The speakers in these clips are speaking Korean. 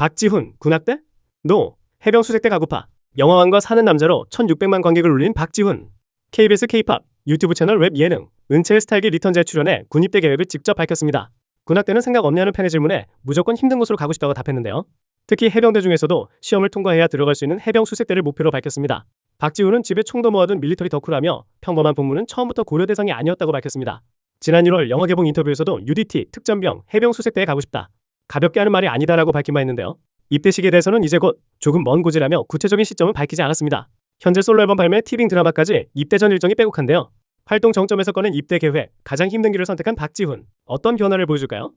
박지훈, 군악대? 노, 해병수색대 가고파. 영화관과 사는 남자로 1600만 관객을 울린 박지훈. KBS K-POP, 유튜브 채널 웹 예능, 은채의 스타일기 리턴즈에 출연해 군입대 계획을 직접 밝혔습니다. 군악대는 생각 없냐는 팬의 질문에 무조건 힘든 곳으로 가고 싶다고 답했는데요. 특히 해병대 중에서도 시험을 통과해야 들어갈 수 있는 해병수색대를 목표로 밝혔습니다. 박지훈은 집에 총도 모아둔 밀리터리 덕후라며 평범한 복무는 처음부터 고려 대상이 아니었다고 밝혔습니다. 지난 1월 영화 개봉 인터뷰에서도 UDT, 특전병, 해병수색대에 가고 싶다. 가볍게 하는 말이 아니다라고 밝힌 바 있는데요. 입대 시기에 대해서는 이제 곧 조금 먼 고지라며 구체적인 시점은 밝히지 않았습니다. 현재 솔로 앨범 발매, 티빙 드라마까지 입대 전 일정이 빼곡한데요. 활동 정점에서 꺼낸 입대 계획, 가장 힘든 길을 선택한 박지훈. 어떤 변화를 보여줄까요?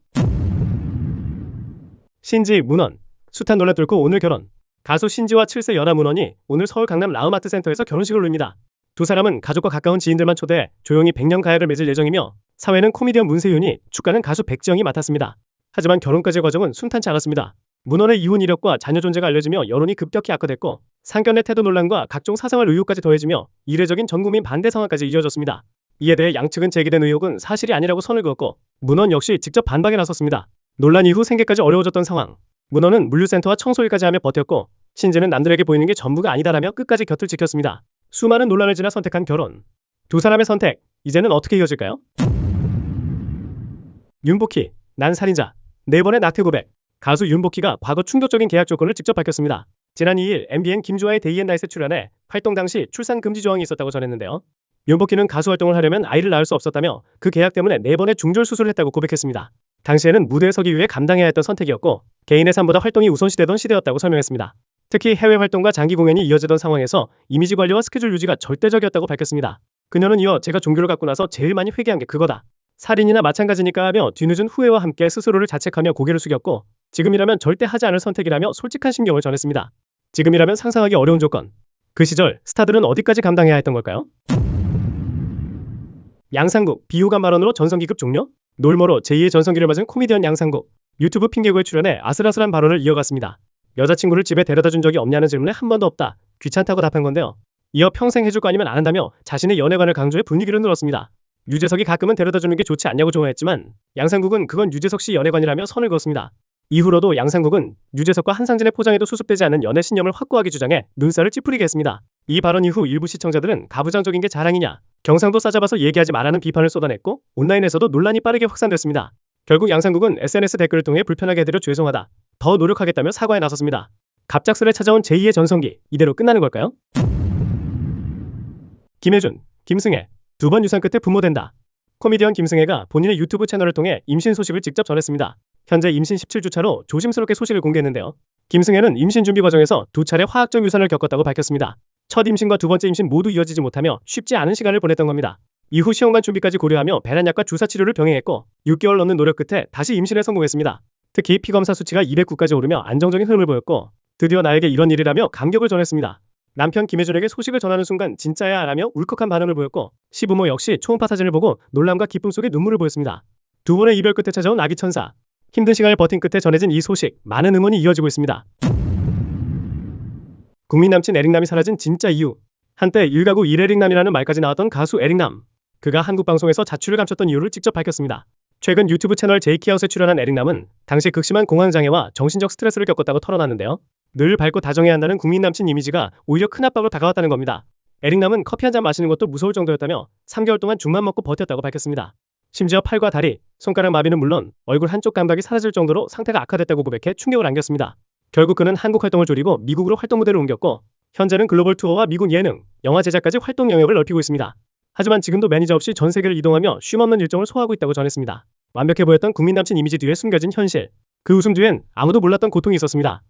신지, 문원. 숱한 논란 뚫고 오늘 결혼. 가수 신지와 7세 연하 문원이 오늘 서울 강남 라움아트센터에서 결혼식을 올립니다. 두 사람은 가족과 가까운 지인들만 초대해 조용히 100년 가약을 맺을 예정이며 사회는 코미디언 문세윤이, 축가는 가수 백지영이 맡았습니다. 하지만 결혼까지의 과정은 순탄치 않았습니다. 문원의 이혼 이력과 자녀 존재가 알려지며 여론이 급격히 악화됐고 상견례 태도 논란과 각종 사생활 의혹까지 더해지며 이례적인 전국민 반대 상황까지 이어졌습니다. 이에 대해 양측은 제기된 의혹은 사실이 아니라고 선을 그었고 문원 역시 직접 반박에 나섰습니다. 논란 이후 생계까지 어려워졌던 상황. 문원은 물류센터와 청소일까지 하며 버텼고 신지는 남들에게 보이는 게 전부가 아니다라며 끝까지 곁을 지켰습니다. 수많은 논란을 지나 선택한 결혼. 두 사람의 선택, 이제는 어떻게 이어질까요? 윤복희, 난 살인자. 4번의 낙태 고백. 가수 윤복희가 과거 충격적인 계약 조건을 직접 밝혔습니다. 지난 2일 MBN 김주아의 데이 앤 나잇에 출연해 활동 당시 출산 금지 조항이 있었다고 전했는데요. 윤복희는 가수 활동을 하려면 아이를 낳을 수 없었다며 그 계약 때문에 4번의 중절 수술을 했다고 고백했습니다. 당시에는 무대에 서기 위해 감당해야 했던 선택이었고 개인의 삶보다 활동이 우선시되던 시대였다고 설명했습니다. 특히 해외 활동과 장기 공연이 이어지던 상황에서 이미지 관리와 스케줄 유지가 절대적이었다고 밝혔습니다. 그녀는 이어 제가 종교를 갖고 나서 제일 많이 회개한 게 그거다. 살인이나 마찬가지니까 하며 뒤늦은 후회와 함께 스스로를 자책하며 고개를 숙였고 지금이라면 절대 하지 않을 선택이라며 솔직한 심경을 전했습니다. 지금이라면 상상하기 어려운 조건. 그 시절 스타들은 어디까지 감당해야 했던 걸까요? 양상국, 비호감 발언으로 전성기급 종료? 놀모로 제2의 전성기를 맞은 코미디언 양상국. 유튜브 핑계고에 출연해 아슬아슬한 발언을 이어갔습니다. 여자친구를 집에 데려다준 적이 없냐는 질문에 한 번도 없다. 귀찮다고 답한 건데요. 이어 평생 해줄 거 아니면 안 한다며 자신의 연애관을 강조해 분위기를 늘었습니다. 유재석이 가끔은 데려다주는 게 좋지 않냐고 조언했지만 양상국은 그건 유재석 씨 연애관이라며 선을 그었습니다. 이후로도 양상국은 유재석과 한상진의 포장에도 수습되지 않은 연애 신념을 확고하게 주장해 눈살을 찌푸리게 했습니다. 이 발언 이후 일부 시청자들은 가부장적인 게 자랑이냐, 경상도 싸잡아서 얘기하지 말라는 비판을 쏟아냈고 온라인에서도 논란이 빠르게 확산됐습니다. 결국 양상국은 SNS 댓글을 통해 불편하게 해드려 죄송하다, 더 노력하겠다며 사과에 나섰습니다. 갑작스레 찾아온 제2의 전성기, 이대로 끝나는 걸까요? 김혜준, 김승혜, 2번 유산 끝에 부모된다. 코미디언 김승혜가 본인의 유튜브 채널을 통해 임신 소식을 직접 전했습니다. 현재 임신 17주 차로 조심스럽게 소식을 공개했는데요. 김승혜는 임신 준비 과정에서 2차례 화학적 유산을 겪었다고 밝혔습니다. 첫 임신과 2번째 임신 모두 이어지지 못하며 쉽지 않은 시간을 보냈던 겁니다. 이후 시험관 준비까지 고려하며 배란약과 주사 치료를 병행했고 6개월 넘는 노력 끝에 다시 임신에 성공했습니다. 특히 피검사 수치가 209까지 오르며 안정적인 흐름을 보였고 드디어 나에게 이런 일이라며 감격을 전했습니다. 남편 김혜준에게 소식을 전하는 순간 진짜야 라며 울컥한 반응을 보였고 시부모 역시 초음파 사진을 보고 놀람과 기쁨 속에 눈물을 보였습니다. 2번의 이별 끝에 찾아온 아기 천사. 힘든 시간을 버틴 끝에 전해진 이 소식, 많은 응원이 이어지고 있습니다. 국민 남친 에릭남이 사라진 진짜 이유. 한때 일가구 일에릭남이라는 말까지 나왔던 가수 에릭남. 그가 한국 방송에서 자취를 감췄던 이유를 직접 밝혔습니다. 최근 유튜브 채널 제이키아웃에 출연한 에릭남은 당시 극심한 공황장애와 정신적 스트레스를 겪었다고 털어놨는데요. 늘 밝고 다정해야 한다는 국민 남친 이미지가 오히려 큰 압박으로 다가왔다는 겁니다. 에릭남은 커피 한 잔 마시는 것도 무서울 정도였다며 3개월 동안 죽만 먹고 버텼다고 밝혔습니다. 심지어 팔과 다리, 손가락 마비는 물론 얼굴 한쪽 감각이 사라질 정도로 상태가 악화됐다고 고백해 충격을 안겼습니다. 결국 그는 한국 활동을 줄이고 미국으로 활동 무대를 옮겼고 현재는 글로벌 투어와 미국 예능, 영화 제작까지 활동 영역을 넓히고 있습니다. 하지만 지금도 매니저 없이 전 세계를 이동하며 쉼없는 일정을 소화하고 있다고 전했습니다. 완벽해 보였던 국민 남친 이미지 뒤에 숨겨진 현실. 그 웃음 뒤엔 아무도 몰랐던 고통이 있었습니다.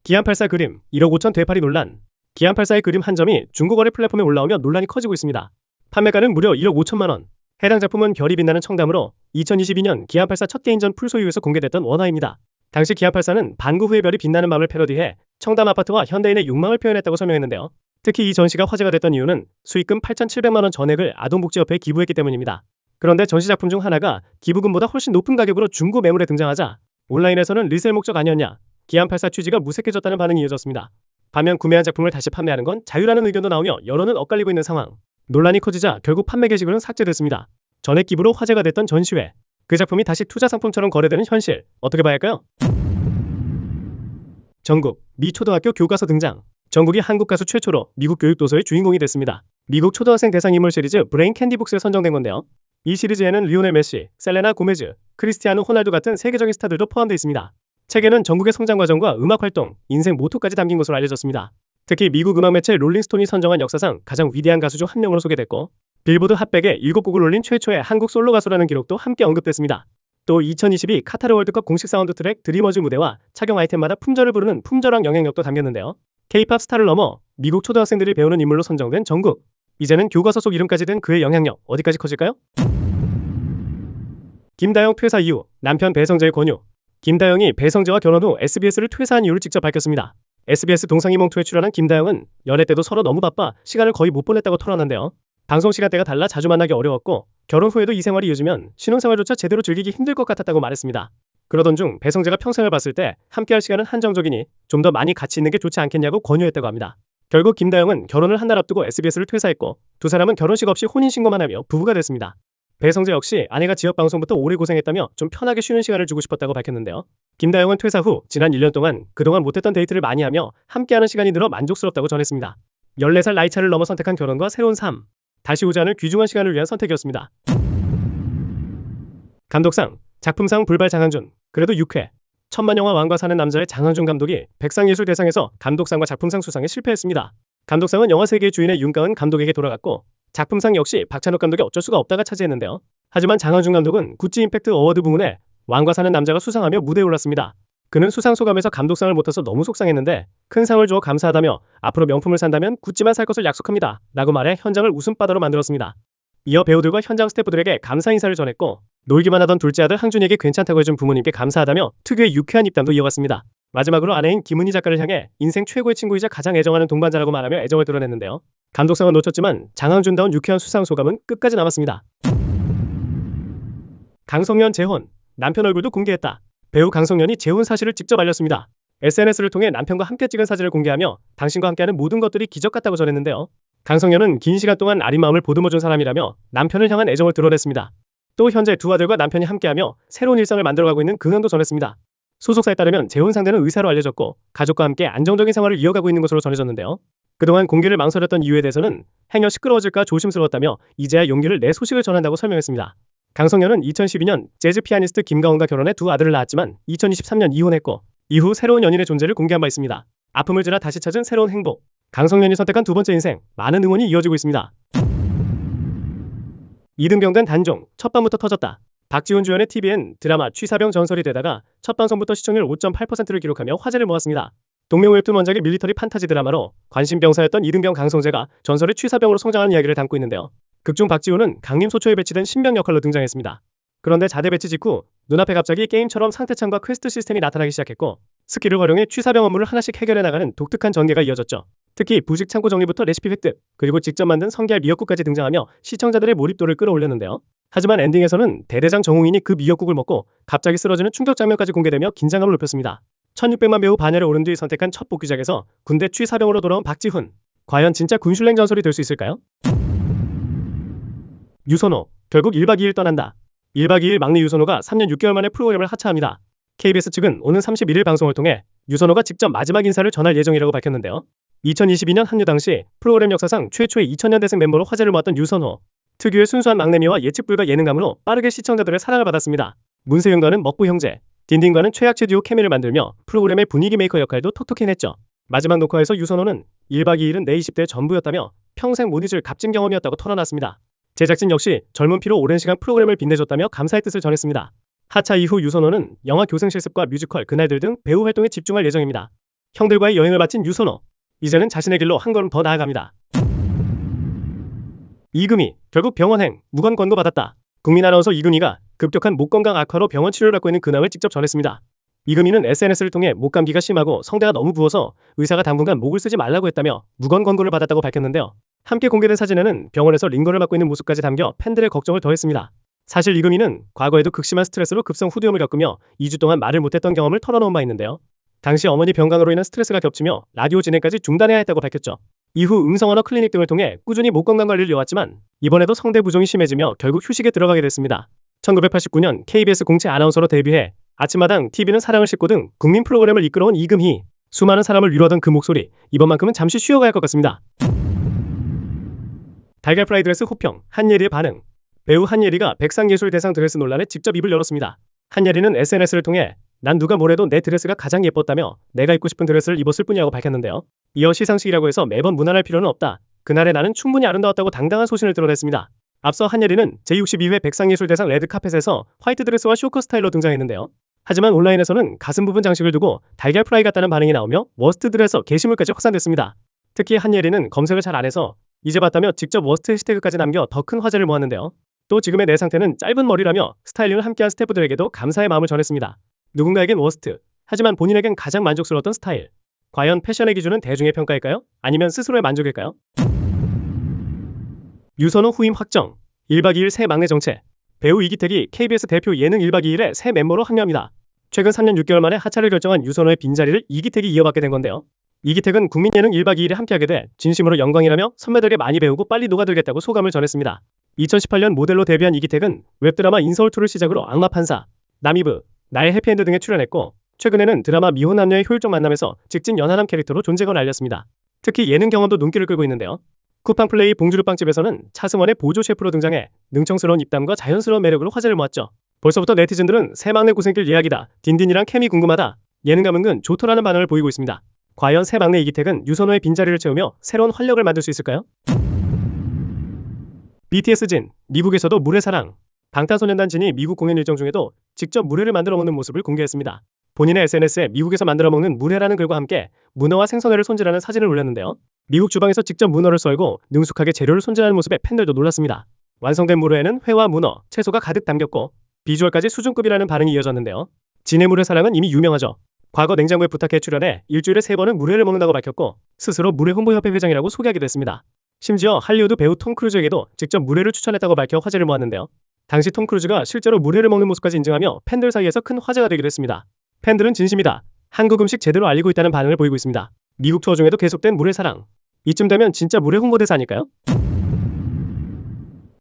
기안84 그림, 1억 5천 되팔이 논란. 기안84의 그림 한 점이 중고거래 플랫폼에 올라오며 논란이 커지고 있습니다. 판매가는 무려 1억 5천만 원. 해당 작품은 별이 빛나는 청담으로 2022년 기안84 첫 개인전 풀소유에서 공개됐던 원화입니다. 당시 기안84는 반구 후의 별이 빛나는 밤을 패러디해 청담 아파트와 현대인의 욕망을 표현했다고 설명했는데요. 특히 이 전시가 화제가 됐던 이유는 수익금 8,700만 원 전액을 아동복지협회에 기부했기 때문입니다. 그런데 전시 작품 중 하나가 기부금보다 훨씬 높은 가격으로 중고 매물에 등장하자 온라인에서는 리셀 목적 아니었냐, 기안84 취지가 무색해졌다는 반응이 이어졌습니다. 반면 구매한 작품을 다시 판매하는 건 자유라는 의견도 나오며 여론은 엇갈리고 있는 상황. 논란이 커지자 결국 판매 게시글은 삭제됐습니다. 전액 기부로 화제가 됐던 전시회. 그 작품이 다시 투자 상품처럼 거래되는 현실. 어떻게 봐야 할까요? 정국, 미 초등학교 교과서 등장. 정국이 한국 가수 최초로 미국 교육 도서의 주인공이 됐습니다. 미국 초등학생 대상 인물 시리즈 브레인 캔디북스에 선정된 건데요. 이 시리즈에는 리오넬 메시, 셀레나 고메즈, 크리스티아노 호날두 같은 세계적인 스타들도 포함되어 있습니다. 책에는 정국의 성장 과정과 음악 활동, 인생 모토까지 담긴 것으로 알려졌습니다. 특히 미국 음악 매체 롤링스톤이 선정한 역사상 가장 위대한 가수 중 한 명으로 소개됐고, 빌보드 핫백에 7곡을 올린 최초의 한국 솔로 가수라는 기록도 함께 언급됐습니다. 또 2022 카타르 월드컵 공식 사운드 트랙 드리머즈 무대와 착용 아이템마다 품절을 부르는 품절왕 영향력도 담겼는데요. K-팝 스타를 넘어 미국 초등학생들이 배우는 인물로 선정된 정국. 이제는 교과서 속 이름까지 된 그의 영향력 어디까지 커질까요? 김다영 퇴사 이후 남편 배성재의 권유. 김다영이 배성재와 결혼 후 SBS를 퇴사한 이유를 직접 밝혔습니다. SBS 동상이몽2에 출연한 김다영은 연애 때도 서로 너무 바빠 시간을 거의 못 보냈다고 털어놨는데요. 방송 시간대가 달라 자주 만나기 어려웠고 결혼 후에도 이 생활이 이어지면 신혼생활조차 제대로 즐기기 힘들 것 같았다고 말했습니다. 그러던 중 배성재가 평생을 봤을 때 함께할 시간은 한정적이니 좀 더 많이 같이 있는 게 좋지 않겠냐고 권유했다고 합니다. 결국 김다영은 결혼을 한 달 앞두고 SBS를 퇴사했고 두 사람은 결혼식 없이 혼인신고만 하며 부부가 됐습니다. 배성재 역시 아내가 지역방송부터 오래 고생했다며 좀 편하게 쉬는 시간을 주고 싶었다고 밝혔는데요. 김다영은 퇴사 후 지난 1년 동안 그동안 못했던 데이트를 많이 하며 함께하는 시간이 늘어 만족스럽다고 전했습니다. 14살 나이차를 넘어 선택한 결혼과 새로운 삶. 다시 오지 않을 귀중한 시간을 위한 선택이었습니다. 감독상, 작품상 불발 장항준, 그래도 6회. 천만영화 왕과 사는 남자의 장항준 감독이 백상예술대상에서 감독상과 작품상 수상에 실패했습니다. 감독상은 영화 세계의 주인의 윤가은 감독에게 돌아갔고 작품상 역시 박찬욱 감독이 어쩔 수가 없다가 차지했는데요. 하지만 장항준 감독은 구찌 임팩트 어워드 부문에 왕과 사는 남자가 수상하며 무대에 올랐습니다. 그는 수상 소감에서 감독상을 못해서 너무 속상했는데 큰 상을 주어 감사하다며 앞으로 명품을 산다면 구찌만 살 것을 약속합니다 라고 말해 현장을 웃음바다로 만들었습니다. 이어 배우들과 현장 스태프들에게 감사 인사를 전했고 놀기만 하던 둘째 아들 항준이에게 괜찮다고 해준 부모님께 감사하다며 특유의 유쾌한 입담도 이어갔습니다. 마지막으로 아내인 김은희 작가를 향해 인생 최고의 친구이자 가장 애정하는 동반자라고 말하며 애정을 드러냈는데요. 감독상은 놓쳤지만 장항준다운 유쾌한 수상 소감은 끝까지 남았습니다. 강성현 재혼, 남편 얼굴도 공개했다. 배우 강성현이 재혼 사실을 직접 알렸습니다. SNS를 통해 남편과 함께 찍은 사진을 공개하며 당신과 함께하는 모든 것들이 기적 같다고 전했는데요. 강성현은 긴 시간 동안 아린 마음을 보듬어준 사람이라며 남편을 향한 애정을 드러냈습니다. 또 현재 두 아들과 남편이 함께하며 새로운 일상을 만들어가고 있는 근황도 전했습니다. 소속사에 따르면 재혼 상대는 의사로 알려졌고 가족과 함께 안정적인 생활을 이어가고 있는 것으로 전해졌는데요. 그동안 공개를 망설였던 이유에 대해서는 행여 시끄러워질까 조심스러웠다며 이제야 용기를 내 소식을 전한다고 설명했습니다. 강성현은 2012년 재즈 피아니스트 김가원과 결혼해 두 아들을 낳았지만 2023년 이혼했고 이후 새로운 연인의 존재를 공개한 바 있습니다. 아픔을 지나 다시 찾은 새로운 행복. 강성현이 선택한 두 번째 인생, 많은 응원이 이어지고 있습니다. 이등병된 단종, 첫 밤부터 터졌다. 박지훈 주연의 TVN 드라마 취사병 전설이 되다가 첫 방송부터 시청률 5.8%를 기록하며 화제를 모았습니다. 동명 웹툰 원작의 밀리터리 판타지 드라마로 관심병사였던 이등병 강성재가 전설의 취사병으로 성장하는 이야기를 담고 있는데요. 극중 박지훈은 강림 소초에 배치된 신병 역할로 등장했습니다. 그런데 자대 배치 직후 눈앞에 갑자기 게임처럼 상태창과 퀘스트 시스템이 나타나기 시작했고 스킬을 활용해 취사병 업무를 하나씩 해결해 나가는 독특한 전개가 이어졌죠. 특히 부식 창고 정리부터 레시피 획득, 그리고 직접 만든 성게알 미역국까지 등장하며 시청자들의 몰입도를 끌어올렸는데요. 하지만 엔딩에서는 대대장 정웅인이 그 미역국을 먹고 갑자기 쓰러지는 충격 장면까지 공개되며 긴장감을 높였습니다. 1600만 배우 반열에 오른 뒤 선택한 첫 복귀작에서 군대 취사병으로 돌아온 박지훈. 과연 진짜 군슐랭 전설이 될 수 있을까요? 유선호, 결국 1박 2일 떠난다. 1박 2일 막내 유선호가 3년 6개월 만에 프로그램을 하차합니다. KBS 측은 오는 31일 방송을 통해 유선호가 직접 마지막 인사를 전할 예정이라고 밝혔는데요. 2022년 합류 당시 프로그램 역사상 최초의 2000년대생 멤버로 화제를 모았던 유선호. 특유의 순수한 막내미와 예측 불가 예능감으로 빠르게 시청자들의 사랑을 받았습니다. 문세윤과는 먹부 형제, 딘딘과는 최악체 듀오 케미를 만들며 프로그램의 분위기 메이커 역할도 톡톡히 했죠. 마지막 녹화에서 유선호는 1박 2일은 내 20대의 전부였다며 평생 못 잊을 값진 경험이었다고 털어놨습니다. 제작진 역시 젊은 피로 오랜 시간 프로그램을 빛내줬다며 감사의 뜻을 전했습니다. 하차 이후 유선호는 영화 교생 실습과 뮤지컬 그날들 등 배우 활동에 집중할 예정입니다. 형들과의 여행을 마친 유선호. 이제는 자신의 길로 한 걸음 더 나아갑니다. 이금희, 결국 병원행, 무건 권고받았다. 국민 아나운서 이금희가 급격한 목 건강 악화로 병원 치료를 받고 있는 근황을 직접 전했습니다. 이금희는 SNS를 통해 목 감기가 심하고 성대가 너무 부어서 의사가 당분간 목을 쓰지 말라고 했다며 무건 권고를 받았다고 밝혔는데요. 함께 공개된 사진에는 병원에서 링거를 맡고 있는 모습까지 담겨 팬들의 걱정을 더했습니다. 사실 이금희는 과거에도 극심한 스트레스로 급성 후두염을 겪으며 2주 동안 말을 못했던 경험을 털어놓은 바 있는데요. 당시 어머니 병강으로 인한 스트레스가 겹치며 라디오 진행까지 중단해야 했다고 밝혔죠. 이후 음성 언어 클리닉 등을 통해 꾸준히 목 건강 관리를 이어왔지만 이번에도 성대 부종이 심해지며 결국 휴식에 들어가게 됐습니다. 1989년 KBS 공채 아나운서로 데뷔해 아침마당, TV는 사랑을 싣고 등 국민 프로그램을 이끌어온 이금희. 수많은 사람을 위로하던 그 목소리, 이번만큼은 잠시 쉬어가야 할 것 같습니다. 달걀 프라이 드레스 호평, 한예리의 반응. 배우 한예리가 백상예술대상 드레스 논란에 직접 입을 열었습니다. 한예리는 SNS를 통해 난 누가 뭐래도 내 드레스가 가장 예뻤다며 내가 입고 싶은 드레스를 입었을 뿐이라고 밝혔는데요. 이어 시상식이라고 해서 매번 무난할 필요는 없다. 그날의 나는 충분히 아름다웠다고 당당한 소신을 드러냈습니다. 앞서 한예리는 제62회 백상예술대상 레드카펫에서 화이트 드레스와 쇼커 스타일로 등장했는데요. 하지만 온라인에서는 가슴 부분 장식을 두고 달걀 프라이 같다는 반응이 나오며 워스트 드레서 게시물까지 확산됐습니다. 특히 한예리는 검색을 잘 안 해서 이제 봤다며 직접 워스트 해시태그까지 남겨 더 큰 화제를 모았는데요. 또 지금의 내 상태는 짧은 머리라며 스타일링을 함께한 스태프들에게도 감사의 마음을 전했습니다. 누군가에겐 워스트, 하지만 본인에겐 가장 만족스러웠던 스타일. 과연 패션의 기준은 대중의 평가일까요? 아니면 스스로의 만족일까요? 유선호 후임 확정, 1박 2일 새 막내 정체. 배우 이기택이 KBS 대표 예능 1박 2일에 새 멤버로 합류합니다. 최근 3년 6개월 만에 하차를 결정한 유선호의 빈자리를 이기택이 이어받게 된 건데요. 이기택은 국민 예능 1박 2일에 함께하게 돼 진심으로 영광이라며 선배들에게 많이 배우고 빨리 녹아들겠다고 소감을 전했습니다. 2018년 모델로 데뷔한 이기택은 웹드라마 인서울투를 시작으로 악마 판사, 남이브, 나의 해피엔드 등에 출연했고 최근에는 드라마 미혼 남녀의 효율적 만남에서 직진 연하남 캐릭터로 존재감을 알렸습니다. 특히 예능 경험도 눈길을 끌고 있는데요. 쿠팡 플레이 봉주루빵집에서는 차승원의 보조 셰프로 등장해 능청스러운 입담과 자연스러운 매력으로 화제를 모았죠. 벌써부터 네티즌들은 새 막내 고생길 예약이다, 딘딘이랑 케미 궁금하다, 예능감 은근 좋더라는 반응을 보이고 있습니다. 과연 새 막내 이기택은 유선호의 빈자리를 채우며 새로운 활력을 만들 수 있을까요? BTS 진, 미국에서도 물의 사랑. 방탄소년단 진이 미국 공연 일정 중에도 직접 물회를 만들어 먹는 모습을 공개했습니다. 본인의 SNS에 미국에서 만들어 먹는 물회라는 글과 함께 문어와 생선회를 손질하는 사진을 올렸는데요. 미국 주방에서 직접 문어를 썰고 능숙하게 재료를 손질하는 모습에 팬들도 놀랐습니다. 완성된 물회에는 회와 문어, 채소가 가득 담겼고 비주얼까지 수준급이라는 반응이 이어졌는데요. 진의 물회 사랑은 이미 유명하죠. 과거 냉장고에 부탁해 출연해 일주일에 3번은 물회를 먹는다고 밝혔고 스스로 물회홍보협회 회장이라고 소개하기도 했습니다. 심지어 할리우드 배우 톰 크루즈에게도 직접 물회를 추천했다고 밝혀 화제를 모았는데요. 당시 톰 크루즈가 실제로 물회를 먹는 모습까지 인증하며 팬들 사이에서 큰 화제가 되기도 했습니다. 팬들은 진심이다, 한국 음식 제대로 알리고 있다는 반응을 보이고 있습니다. 미국 투어 중에도 계속된 물회 사랑. 이쯤 되면 진짜 물회 홍보대사 아닐까요?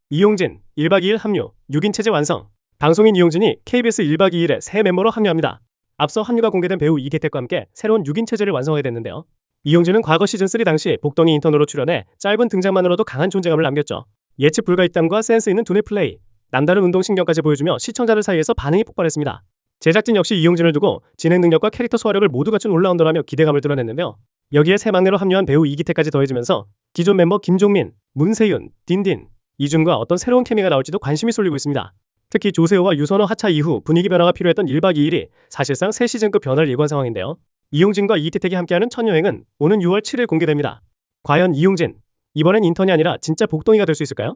이용진, 1박 2일 합류, 6인 체제 완성. 방송인 이용진이 KBS 1박 2일에 새 멤버로 합류합니다. 앞서 합류가 공개된 배우 이기택과 함께 새로운 6인 체제를 완성하게 됐는데요. 이용진은 과거 시즌3 당시 복덩이 인턴으로 출연해 짧은 등장만으로도 강한 존재감을 남겼죠. 예측 불가 입담과 센스 있는 두뇌 플레이, 남다른 운동신경까지 보여주며 시청자들 사이에서 반응이 폭발했습니다. 제작진 역시 이용진을 두고 진행 능력과 캐릭터 소화력을 모두 갖춘 올라운더라며 기대감을 드러냈는데요. 여기에 새 막내로 합류한 배우 이기택까지 더해지면서 기존 멤버 김종민, 문세윤, 딘딘, 이준과 어떤 새로운 케미가 나올지도 관심이 쏠리고 있습니다. 특히 조세호와 유선호 하차 이후 분위기 변화가 필요했던 1박 2일이 사실상 새 시즌급 변화를 예고한 상황인데요. 이용진과 이기택이 함께하는 첫 여행은 오는 6월 7일 공개됩니다. 과연 이용진, 이번엔 인턴이 아니라 진짜 복덩이가 될 수 있을까요?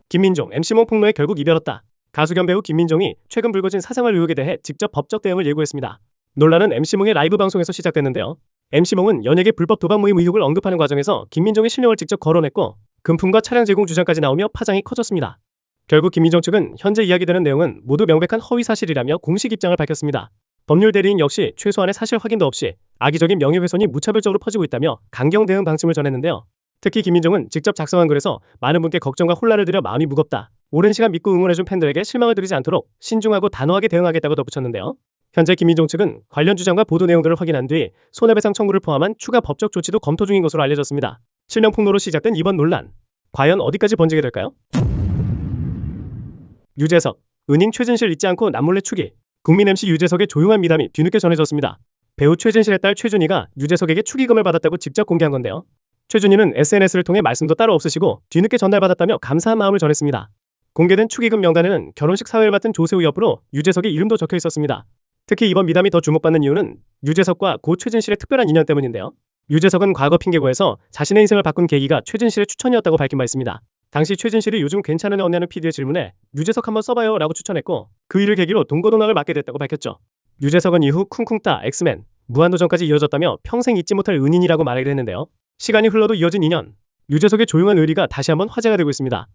김민종, MC몽 폭로에 결국 이별했다. 가수 겸 배우 김민종이 최근 불거진 사생활 의혹에 대해 직접 법적 대응을 예고했습니다. 논란은 MC몽의 라이브 방송에서 시작됐는데요. MC몽은 연예계 불법 도박 모임 의혹을 언급하는 과정에서 김민종의 실명을 직접 거론했고 금품과 차량 제공 주장까지 나오며 파장이 커졌습니다. 결국 김민종 측은 현재 이야기되는 내용은 모두 명백한 허위 사실이라며 공식 입장을 밝혔습니다. 법률 대리인 역시 최소한의 사실 확인도 없이 악의적인 명예훼손이 무차별적으로 퍼지고 있다며 강경 대응 방침을 전했는데요. 특히 김민종은 직접 작성한 글에서 많은 분께 걱정과 혼란을 드려 마음이 무겁다, 오랜 시간 믿고 응원해준 팬들에게 실망을 드리지 않도록 신중하고 단호하게 대응하겠다고 덧붙였는데요. 현재 김민종 측은 관련 주장과 보도 내용들을 확인한 뒤 손해배상 청구를 포함한 추가 법적 조치도 검토 중인 것으로 알려졌습니다. 실명 폭로로 시작된 이번 논란, 과연 어디까지 번지게 될까요? 유재석, 은인 최진실 잊지 않고 남몰래 축이. 국민 MC 유재석의 조용한 미담이 뒤늦게 전해졌습니다. 배우 최진실의 딸 최준희가 유재석에게 축의금을 받았다고 직접 공개한 건데요. 최준희는 SNS를 통해 말씀도 따로 없으시고 뒤늦게 전달받았다며 감사한 마음을 전했습니다. 공개된 축의금 명단에는 결혼식 사회를 맡은 조세호 옆으로 유재석의 이름도 적혀 있었습니다. 특히 이번 미담이 더 주목받는 이유는 유재석과 고 최진실의 특별한 인연 때문인데요. 유재석은 과거 핑계고에서 자신의 인생을 바꾼 계기가 최진실의 추천이었다고 밝힌 바 있습니다. 당시 최진실이 요즘 괜찮은 언니하는 PD의 질문에 유재석 한번 써봐요 라고 추천했고 그 일을 계기로 동고동락을 맡게 됐다고 밝혔죠. 유재석은 이후 쿵쿵따, 엑스맨, 무한도전까지 이어졌다며 평생 잊지 못할 은인이라고 말하기도 했는데요. 시간이 흘러도 이어진 인연, 유재석의 조용한 의리가 다시 한번 화제가 되고 있습니다.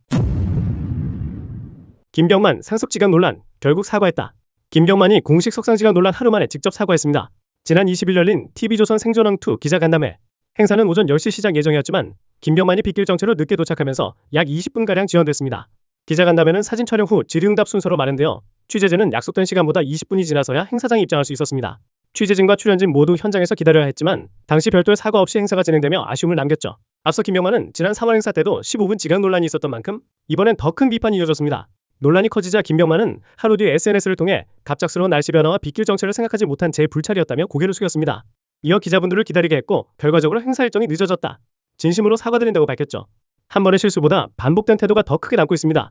김병만 상습지각 논란, 결국 사과했다. 김병만이 공식 석상지각 논란 하루 만에 직접 사과했습니다. 지난 20일 열린 TV조선 생존왕2 기자간담회. 행사는 오전 10시 시작 예정이었지만 김병만이 빗길 정체로 늦게 도착하면서 약 20분가량 지연됐습니다. 기자간담회는 사진 촬영 후 질의응답 순서로 마련되어 취재진은 약속된 시간보다 20분이 지나서야 행사장에 입장할 수 있었습니다. 취재진과 출연진 모두 현장에서 기다려야 했지만 당시 별도의 사과 없이 행사가 진행되며 아쉬움을 남겼죠. 앞서 김병만은 지난 3월 행사 때도 15분 지각 논란이 있었던 만큼 이번엔 더 큰 비판이 이어졌습니다. 논란이 커지자 김병만은 하루 뒤 SNS를 통해 갑작스러운 날씨 변화와 빗길 정체를 생각하지 못한 제 불찰이었다며 고개를 숙였습니다. 이어 기자분들을 기다리게 했고 결과적으로 행사 일정이 늦어졌다. 진심으로 사과드린다고 밝혔죠. 한 번의 실수보다 반복된 태도가 더 크게 남고 있습니다.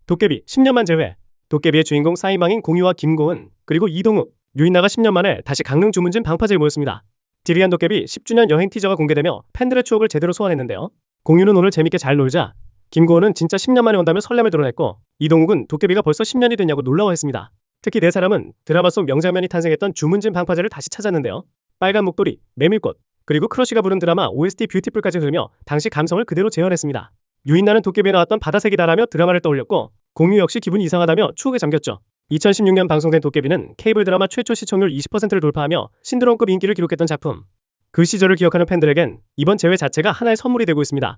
도깨비 10년만 재회. 도깨비의 주인공 싸이망인 공유와 김고은 그리고 이동욱, 유인나가 10년 만에 다시 강릉 주문진 방파제에 모였습니다. 디리안 도깨비 10주년 여행 티저가 공개되며 팬들의 추억을 제대로 소환했는데요. 공유는 오늘 재밌게 잘 놀자, 김고은은 진짜 10년 만에 온다며 설렘을 드러냈고 이동욱은 도깨비가 벌써 10년이 됐냐고 놀라워했습니다. 특히 네 사람은 드라마 속 명장면이 탄생했던 주문진 방파제를 다시 찾았는데요. 빨간 목도리, 메밀꽃, 그리고 크러쉬가 부른 드라마 OST 뷰티풀까지 흐르며 당시 감성을 그대로 재현했습니다. 유인나는 도깨비에 나왔던 바다색이다라며 드라마를 떠올렸고 공유 역시 기분이 이상하다며 추억에 잠겼죠. 2016년 방송된 도깨비는 케이블 드라마 최초 시청률 20%를 돌파하며 신드롬급 인기를 기록했던 작품. 그 시절을 기억하는 팬들에겐 이번 재회 자체가 하나의 선물이 되고 있습니다.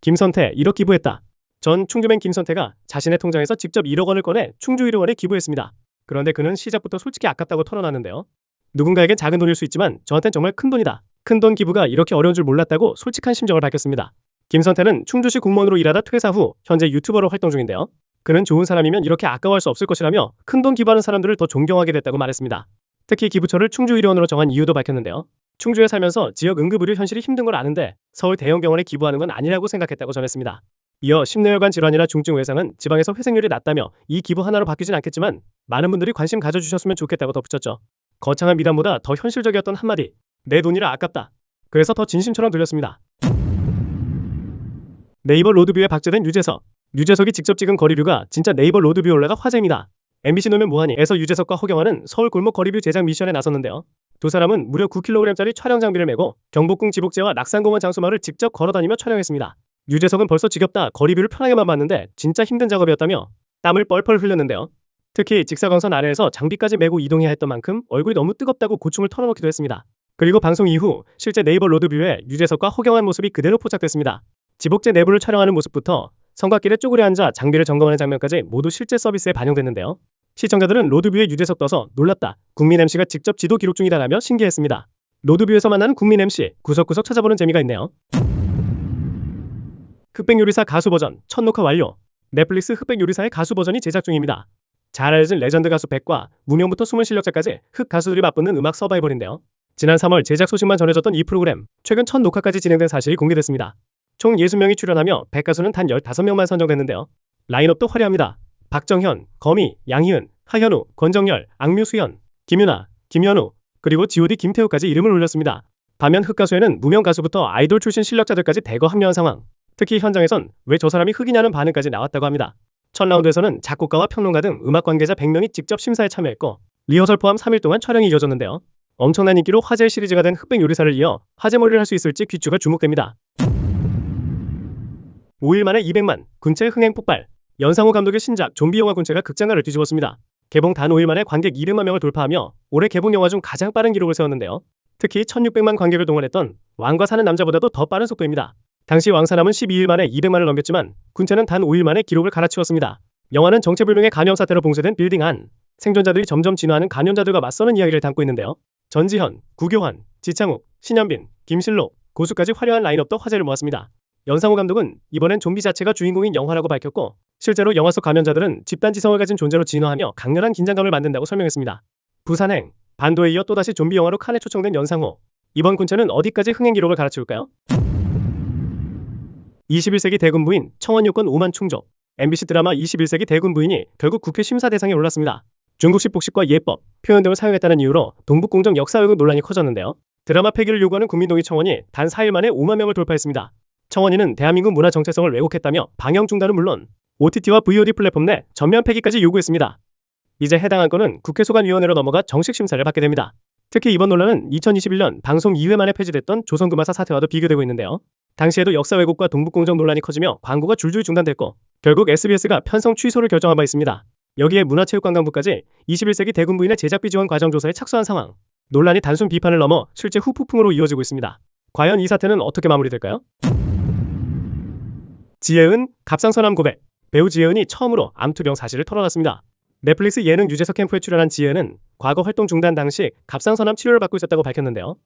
김선태 1억 기부했다. 전 충주맨 김선태가 자신의 통장에서 직접 1억 원을 꺼내 충주의료원에 기부했습니다. 그런데 그는 시작부터 솔직히 아깝다고 털어놨는데요. 누군가에겐 작은 돈일 수 있지만 저한텐 정말 큰 돈이다. 큰돈 기부가 이렇게 어려운 줄 몰랐다고 솔직한 심정을 밝혔습니다. 김선태는 충주시 공무원으로 일하다 퇴사 후 현재 유튜버로 활동 중인데요. 그는 좋은 사람이면 이렇게 아까워할 수 없을 것이라며 큰돈 기부하는 사람들을 더 존경하게 됐다고 말했습니다. 특히 기부처를 충주의료원으로 정한 이유도 밝혔는데요. 충주에 살면서 지역 응급의료 현실이 힘든 걸 아는데 서울 대형 병원에 기부하는 건 아니라고 생각했다고 전했습니다. 이어 심뇌혈관 질환이나 중증 외상은 지방에서 회생률이 낮다며 이 기부 하나로 바뀌진 않겠지만 많은 분들이 관심 가져주셨으면 좋겠다고 덧붙였죠. 거창한 미담보다 더 현실적이었던 한마디. 내 돈이라 아깝다. 그래서 더 진심처럼 들렸습니다. 네이버 로드뷰에 박제된 유재석. 유재석이 직접 찍은 거리뷰가 진짜 네이버 로드뷰에 올라가 화제입니다. MBC 노면 뭐하니에서 유재석과 허경환은 서울 골목 거리뷰 제작 미션에 나섰는데요. 두 사람은 무려 9kg짜리 촬영 장비를 메고 경복궁 지복제와 낙산공원 장수마을을 직접 걸어다니며 촬영했습니다. 유재석은 벌써 지겹다 거리뷰를 편하게만 봤는데 진짜 힘든 작업이었다며 땀을 뻘뻘 흘렸는데요. 특히 직사광선 아래에서 장비까지 메고 이동해야 했던 만큼 얼굴이 너무 뜨겁다고 고충을 털어놓기도 했습니다. 그리고 방송 이후 실제 네이버 로드뷰에 유재석과 허경환 모습이 그대로 포착됐습니다. 지복제 내부를 촬영하는 모습부터 성곽길에 쪼그려 앉아 장비를 점검하는 장면까지 모두 실제 서비스에 반영됐는데요. 시청자들은 로드뷰에 유재석 떠서 놀랐다. 국민 MC가 직접 지도 기록 중이다라며 신기했습니다. 로드뷰에서 만나는 국민 MC 구석구석 찾아보는 재미가 있네요. 흑백요리사 가수 버전 첫 녹화 완료. 넷플릭스 흑백요리사의 가수 버전이 제작 중입니다. 잘 알려진 레전드 가수 백과 무명부터 숨은 실력자까지 흑 가수들이 맞붙는 음악 서바이벌인데요. 지난 3월 제작 소식만 전해졌던 이 프로그램 최근 첫 녹화까지 진행된 사실이 공개됐습니다. 총 60명이 출연하며 백 가수는 단 15명만 선정됐는데요. 라인업도 화려합니다. 박정현, 거미, 양희은, 하현우, 권정열, 악뮤수현, 김유나, 김현우, 그리고 G.O.D 김태우까지 이름을 올렸습니다. 반면 흑 가수에는 무명 가수부터 아이돌 출신 실력자들까지 대거 합류한 상황. 특히 현장에선 왜 저 사람이 흑이냐는 반응까지 나왔다고 합니다. 첫 라운드에서는 작곡가와 평론가 등 음악 관계자 100명이 직접 심사에 참여했고 리허설 포함 3일 동안 촬영이 이어졌는데요. 엄청난 인기로 화제의 시리즈가 된 흑백 요리사를 이어 화제몰이를 할 수 있을지 귀추가 주목됩니다. 5일 만에 200만, 군체 흥행 폭발. 연상호 감독의 신작 좀비 영화 군체가 극장가를 뒤집었습니다. 개봉 단 5일 만에 관객 200만 명을 돌파하며 올해 개봉 영화 중 가장 빠른 기록을 세웠는데요. 특히 1600만 관객을 동원했던 왕과 사는 남자보다도 더 빠른 속도입니다. 당시 왕사남은 12일 만에 200만을 넘겼지만 군체는 단 5일 만에 기록을 갈아치웠습니다. 영화는 정체불명의 간염 사태로 봉쇄된 빌딩 안 생존자들이 점점 진화하는 감염자들과 맞서는 이야기를 담고 있는데요. 전지현, 구교환, 지창욱, 신현빈, 김실록, 고수까지 화려한 라인업도 화제를 모았습니다. 연상호 감독은 이번엔 좀비 자체가 주인공인 영화라고 밝혔고 실제로 영화 속 감염자들은 집단지성을 가진 존재로 진화하며 강렬한 긴장감을 만든다고 설명했습니다. 부산행, 반도에 이어 또다시 좀비 영화로 칸에 초청된 연상호. 이번 군체는 어디까지 흥행 기록을 갈아치울까요? 21세기 대군 부인 청원 요건 5만 충족. MBC 드라마 21세기 대군 부인이 결국 국회 심사 대상에 올랐습니다. 중국식 복식과 예법, 표현 등을 사용했다는 이유로 동북공정 역사 왜곡 논란이 커졌는데요. 드라마 폐기를 요구하는 국민동의 청원이 단 4일 만에 5만 명을 돌파했습니다. 청원인은 대한민국 문화 정체성을 왜곡했다며 방영 중단은 물론 OTT와 VOD 플랫폼 내 전면 폐기까지 요구했습니다. 이제 해당 안건은 국회 소관위원회로 넘어가 정식 심사를 받게 됩니다. 특히 이번 논란은 2021년 방송 2회 만에 폐지됐던 조선금화사 사태와도 비교되고 있는데요. 당시에도 역사 왜곡과 동북공정 논란이 커지며 광고가 줄줄 중단됐고 결국 SBS가 편성 취소를 결정한 바 있습니다. 여기에 문화체육관광부까지 21세기 대군 부인의 제작비 지원 과정 조사에 착수한 상황. 논란이 단순 비판을 넘어 실제 후폭풍으로 이어지고 있습니다. 과연 이 사태는 어떻게 마무리될까요? 지혜은 갑상선암 고백. 배우 지혜은이 처음으로 암투병 사실을 털어놨습니다. 넷플릭스 예능 유재석 캠프에 출연한 지혜은은 과거 활동 중단 당시 갑상선암 치료를 받고 있었다고 밝혔는데요.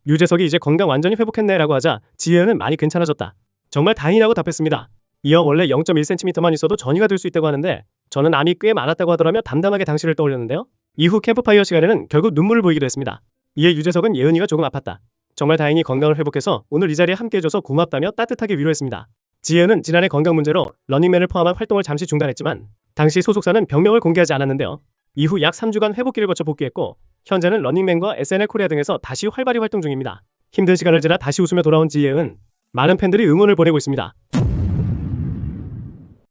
유재석이 이제 건강 완전히 회복했네라고 하자 지혜은은 많이 괜찮아졌다. 정말 다행이라고 답했습니다. 이어 원래 0.1cm만 있어도 전이가 될 수 있다고 하는데 저는 암이 꽤 많았다고 하더라며 담담하게 당시를 떠올렸는데요. 이후 캠프파이어 시간에는 결국 눈물을 보이기도 했습니다. 이에 유재석은 예은이가 조금 아팠다. 정말 다행히 건강을 회복해서 오늘 이 자리에 함께해줘서 고맙다며 따뜻하게 위로했습니다. 지혜은은 지난해 건강 문제로 런닝맨을 포함한 활동을 잠시 중단했지만 당시 소속사는 병명을 공개하지 않았는데요. 이후 약 3주간 회복기를 거쳐 복귀했고 현재는 런닝맨과 SNL 코리아 등에서 다시 활발히 활동 중입니다. 힘든 시간을 지나 다시 웃으며 돌아온 지혜은 많은 팬들이 응원을 보내고 있습니다.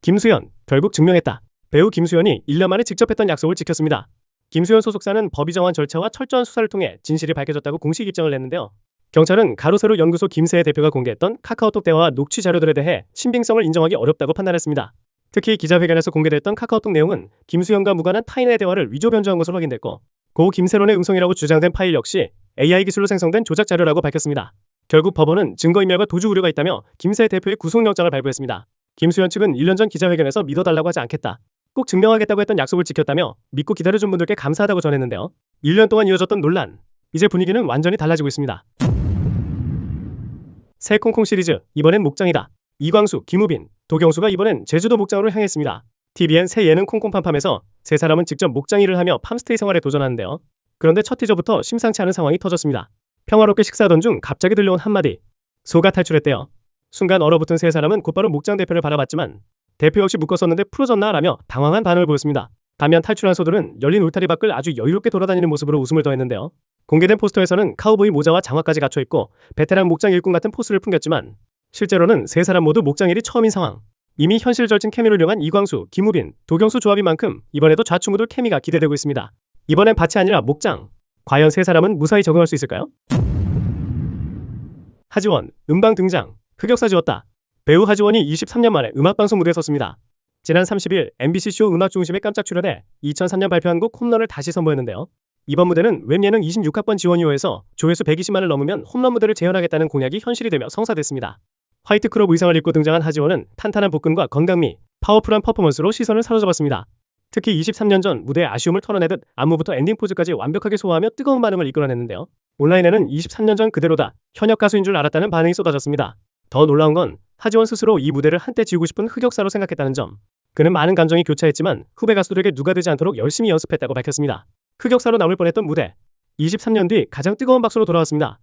김수현, 결국 증명했다. 배우 김수현이 1년 만에 직접 했던 약속을 지켰습니다. 김수현 소속사는 법이 정한 절차와 철저한 수사를 통해 진실이 밝혀졌다고 공식 입장을 냈는데요. 경찰은 가로세로 연구소 김세혜 대표가 공개했던 카카오톡 대화와 녹취 자료들에 대해 신빙성을 인정하기 어렵다고 판단했습니다. 특히 기자회견에서 공개됐던 카카오톡 내용은 김수현과 무관한 타인의 대화를 위조 변조한 것으로 확인됐고 고 김세론의 음성이라고 주장된 파일 역시 AI 기술로 생성된 조작 자료라고 밝혔습니다. 결국 법원은 증거인멸과 도주 우려가 있다며 김세혜 대표의 구속영장을 발부했습니다. 김수현 측은 1년 전 기자회견에서 믿어달라고 하지 않겠다. 꼭 증명하겠다고 했던 약속을 지켰다며 믿고 기다려준 분들께 감사하다고 전했는데요. 1년 동안 이어졌던 논란, 이제 분위기는 완전히 달라지고 있습니다. 새 콩콩 시리즈, 이번엔 목장이다. 이광수, 김우빈, 도경수가 이번엔 제주도 목장으로 향했습니다. TVN 새 예능 콩콩팜팜에서 세 사람은 직접 목장 일을 하며 팜스테이 생활에 도전하는데요. 그런데 첫 티저부터 심상치 않은 상황이 터졌습니다. 평화롭게 식사하던 중 갑자기 들려온 한마디. 소가 탈출했대요. 순간 얼어붙은 세 사람은 곧바로 목장 대표를 바라봤지만 대표 역시 묶었었는데 풀어졌나 라며 당황한 반응을 보였습니다. 반면 탈출한 소들은 열린 울타리 밖을 아주 여유롭게 돌아다니는 모습으로 웃음을 더했는데요. 공개된 포스터에서는 카우보이 모자와 장화까지 갖춰있고 베테랑 목장 일꾼 같은 포스를 풍겼지만 실제로는 세 사람 모두 목장일이 처음인 상황. 이미 현실 절친 케미를 이용한 이광수, 김우빈, 도경수 조합인 만큼 이번에도 좌충우돌 케미가 기대되고 있습니다. 이번엔 밭이 아니라 목장. 과연 세 사람은 무사히 적응할 수 있을까요? 하지원, 음방 등장. 흑역사 지웠다. 배우 하지원이 23년 만에 음악방송 무대에 섰습니다. 지난 30일 MBC쇼 음악중심에 깜짝 출연해 2003년 발표한 곡 홈런을 다시 선보였는데요. 이번 무대는 웹예능 26학번 지원이호에서 조회수 120만을 넘으면 홈런 무대를 재현하겠다는 공약이 현실이 되며 성사됐습니다. 화이트 크롭 의상을 입고 등장한 하지원은 탄탄한 복근과 건강미, 파워풀한 퍼포먼스로 시선을 사로잡았습니다. 특히 23년 전 무대에 아쉬움을 털어내듯 안무부터 엔딩 포즈까지 완벽하게 소화하며 뜨거운 반응을 이끌어냈는데요. 온라인에는 23년 전 그대로다, 현역 가수인 줄 알았다는 반응이 쏟아졌습니다. 더 놀라운 건 하지원 스스로 이 무대를 한때 지우고 싶은 흑역사로 생각했다는 점. 그는 많은 감정이 교차했지만 후배 가수들에게 누가 되지 않도록 열심히 연습했다고 밝혔습니다. 흑역사로 남을 뻔했던 무대. 23년 뒤 가장 뜨거운 박수로 돌아왔습니다.